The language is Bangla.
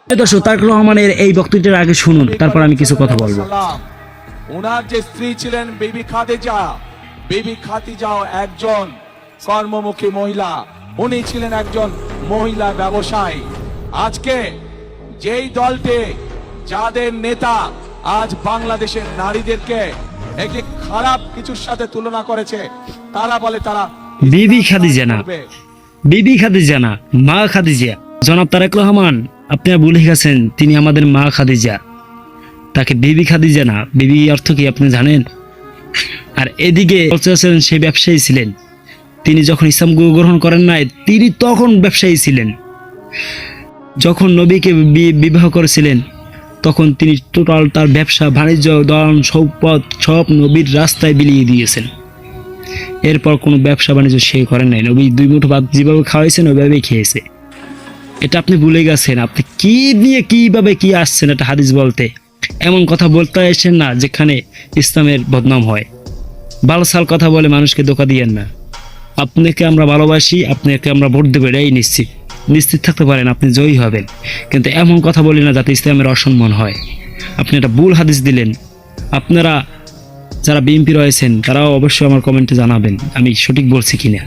দর্শক, তারেক রহমানের এই বক্তব্যের আগে শুনুন, তারপর আমি কিছু কথা বলবো। ওনার যে স্ত্রী ছিলেন বিবি খাদিজা, বিবি খাদিজাও একজন কর্মমুখী মহিলা, উনি ছিলেন একজন মহিলা ব্যবসায়ী। আজকে যেই দলটি, যাদের নেতা আজ বাংলাদেশের নারীদেরকে একটি খারাপ কিছুর সাথে তুলনা করেছে, তারা বলে তারা বিবি খাদিজা না, বিবি খাদিজা না, মা খাদিজা। জনাব তারেক রহমান, আপনারা ভুলে গেছেন তিনি আমাদের মা খাদিজা, তাকে বিবি খাদিজা না। বিবি অর্থ কি আপনি জানেন? আর এদিকে বলছেন সে ব্যবসায়ী ছিলেন, তিনি যখন ইসলাম গ্রহণ করেন নাই তিনি তখন ব্যবসায়ী ছিলেন। যখন নবীকে বিবাহ করেছিলেন তখন তিনি টোটাল তার ব্যবসা বাণিজ্য ধন সম্পদ সব নবীর রাস্তায় বিলিয়ে দিয়েছেন। এরপর কোনো ব্যবসা বাণিজ্য সে করেন নাই। নবী 2 মুঠো ভাত যেভাবে খাওয়াইছেন ওইভাবেই খেয়েছে। এটা আপনি ভুলে গেছেন। আপনি কি নিয়ে কিভাবে কি আসছেন এটা হাদিস বলতে? এমন কথা বলতে আসেন না যেখানে ইসলামের বদনাম হয়। ভালো সাল কথা বলে মানুষকে ধোঁকা দিয়েন না। আপনাকে আমরা ভালোবাসি, আপনাকে আমরা ভোট দেবো, এটাই নিশ্চিত থাকতে পারেন আপনি জয়ী হবেন। কিন্তু এমন কথা বলি না যাতে ইসলামের অসম্মান হয়। আপনি একটা ভুল হাদিস দিলেন। আপনারা যারা বিএনপি রয়েছেন তারাও অবশ্যই আমার কমেন্টে জানাবেন আমি সঠিক বলছি কিনা।